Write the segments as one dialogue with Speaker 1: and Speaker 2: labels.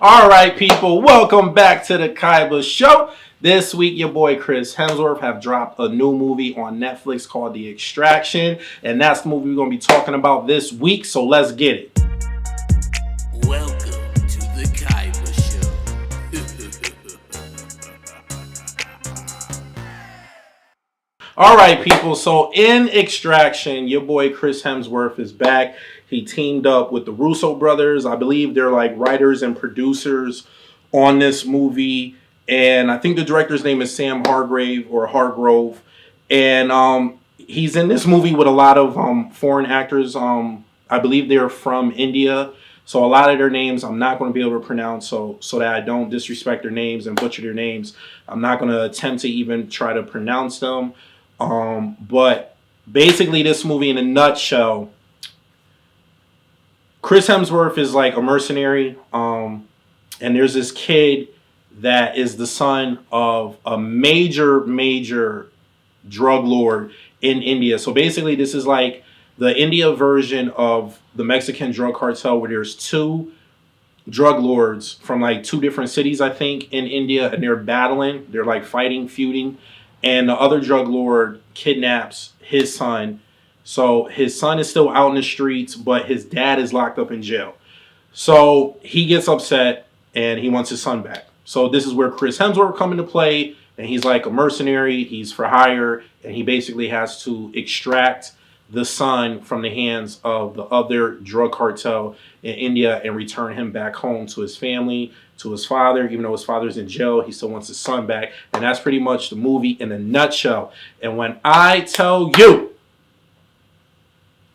Speaker 1: All right, people, welcome back to the Kaiba Show. This week, your boy Chris Hemsworth have dropped a new movie on Netflix called The Extraction, and that's the movie we're going to be talking about this week, so let's get it.
Speaker 2: Welcome to the Kaiba Show.
Speaker 1: All right, people, so in Extraction, your boy Chris Hemsworth is back. He teamed up with the Russo brothers. I believe they're like writers and producers on this movie. And I think the director's name is Sam Hargrove. And he's in this movie with a lot of foreign actors. I believe they're from India. So a lot of their names I'm not going to be able to pronounce so that I don't disrespect their names and butcher their names. I'm not going to attempt to even try to pronounce them. But basically this movie in a nutshell, Chris Hemsworth is like a mercenary, and there's this kid that is the son of a major drug lord in India. So basically this is like the India version of the Mexican drug cartel, where there's two drug lords from like two different cities, I think, in India, and they're battling. They're like fighting, feuding, and the other drug lord kidnaps his son. So his son is still out in the streets, but his dad is locked up in jail. So he gets upset and he wants his son back. So this is where Chris Hemsworth come into play, and he's like a mercenary. He's for hire, and he basically has to extract the son from the hands of the other drug cartel in India and return him back home to his family, to his father. Even though his father's in jail, he still wants his son back. And that's pretty much the movie in a nutshell. And when I tell you,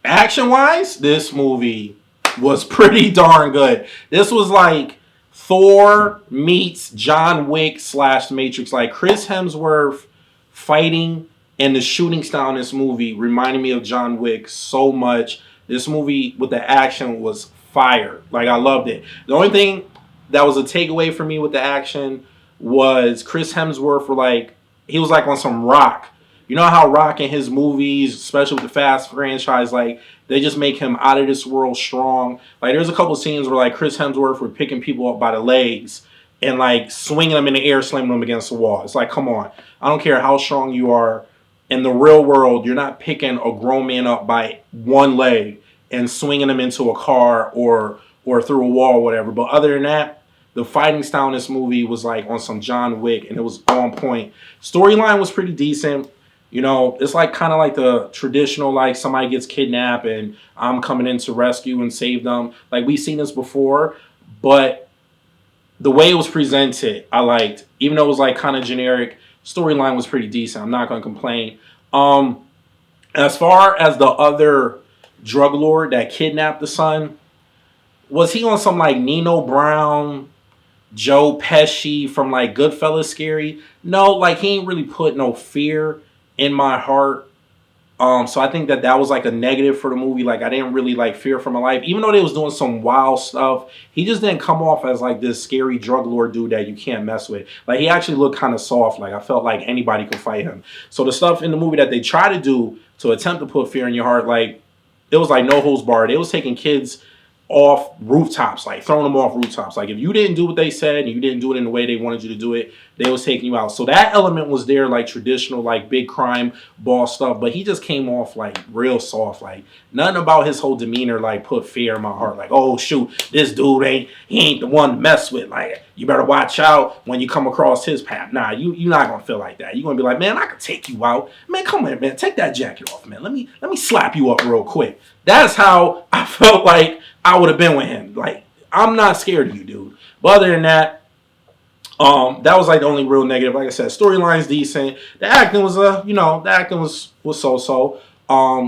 Speaker 1: action-wise, this movie was pretty darn good. This was like Thor meets John Wick / Matrix. Like Chris Hemsworth fighting and the shooting style in this movie reminded me of John Wick so much. This movie with the action was fire. Like, I loved it. The only thing that was a takeaway for me with the action was Chris Hemsworth he was like on some Rock. You know how Rock in his movies, especially with the Fast franchise, like they just make him out of this world strong. Like there's a couple scenes where like Chris Hemsworth were picking people up by the legs and like swinging them in the air, slamming them against the wall. It's like, come on. I don't care how strong you are. In the real world, you're not picking a grown man up by one leg and swinging him into a car or through a wall or whatever. But other than that, the fighting style in this movie was like on some John Wick, and it was on point. Storyline was pretty decent. You know, it's like kind of like the traditional, like somebody gets kidnapped and I'm coming in to rescue and save them. Like we've seen this before, but the way it was presented, I liked. Even though it was like kind of generic, storyline was pretty decent. I'm not going to complain. As far as the other drug lord that kidnapped the son, was he on some like Nino Brown, Joe Pesci from like Goodfellas scary? No, like he ain't really put no fear in my heart. So I think that was like a negative for the movie. Like I didn't really like fear for my life. Even though they was doing some wild stuff, he just didn't come off as like this scary drug lord dude that you can't mess with. Like he actually looked kind of soft. Like I felt like anybody could fight him. So the stuff in the movie that they try to do to attempt to put fear in your heart, like it was like no holds barred. They was taking kids off rooftops, like throwing them off rooftops. Like if you didn't do what they said and you didn't do it in the way they wanted you to do it, they was taking you out. So that element was there, like traditional, like big crime boss stuff. But he just came off like real soft. Like nothing about his whole demeanor like put fear in my heart. Like, oh shoot, this dude ain't the one to mess with. Like you better watch out when you come across his path. Nah, you're not gonna feel like that. You're gonna be like, man, I can take you out. Man, come here, man. Take that jacket off, man. Let me slap you up real quick. That's how I felt like I would have been with him. Like, I'm not scared of you, dude. But other than that, that was like the only real negative. Like I said, storyline's decent. The acting was was so-so.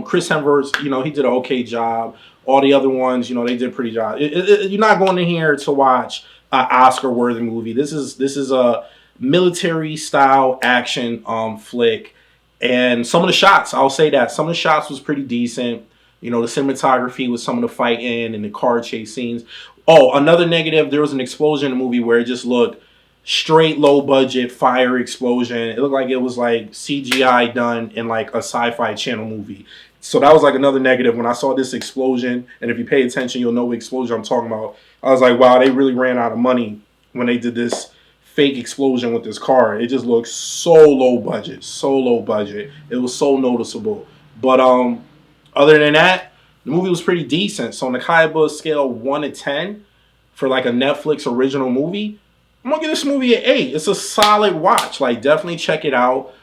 Speaker 1: Chris Hemsworth, he did an okay job. All the other ones, they did a pretty job. You're not going in here to watch an Oscar-worthy movie. This is a military-style action flick. And some of the shots, I'll say that. Some of the shots was pretty decent. The cinematography with some of the fighting and the car chase scenes. Oh, another negative, there was an explosion in the movie where it just looked straight low budget fire explosion. It looked like it was like CGI done in like a sci-fi channel movie. So that was like another negative when I saw this explosion. And if you pay attention, you'll know what explosion I'm talking about. I was like, wow, they really ran out of money when they did this fake explosion with this car. It just looks so low budget, so low budget. It was so noticeable. But other than that, the movie was pretty decent. So on the Kaiba scale 1 to 10 for like a Netflix original movie, I'm gonna give this movie an 8. It's a solid watch. Like definitely check it out.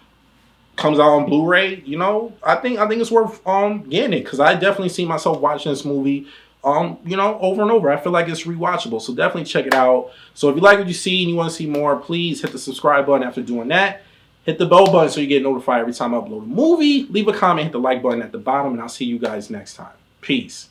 Speaker 1: Comes out on Blu-ray. You know, I think it's worth getting it because I definitely see myself watching this movie over and over. I feel like it's rewatchable. So definitely check it out. So if you like what you see and you want to see more, please hit the subscribe button after doing that. Hit the bell button so you get notified every time I upload a movie. Leave a comment, hit the like button at the bottom, and I'll see you guys next time. Peace.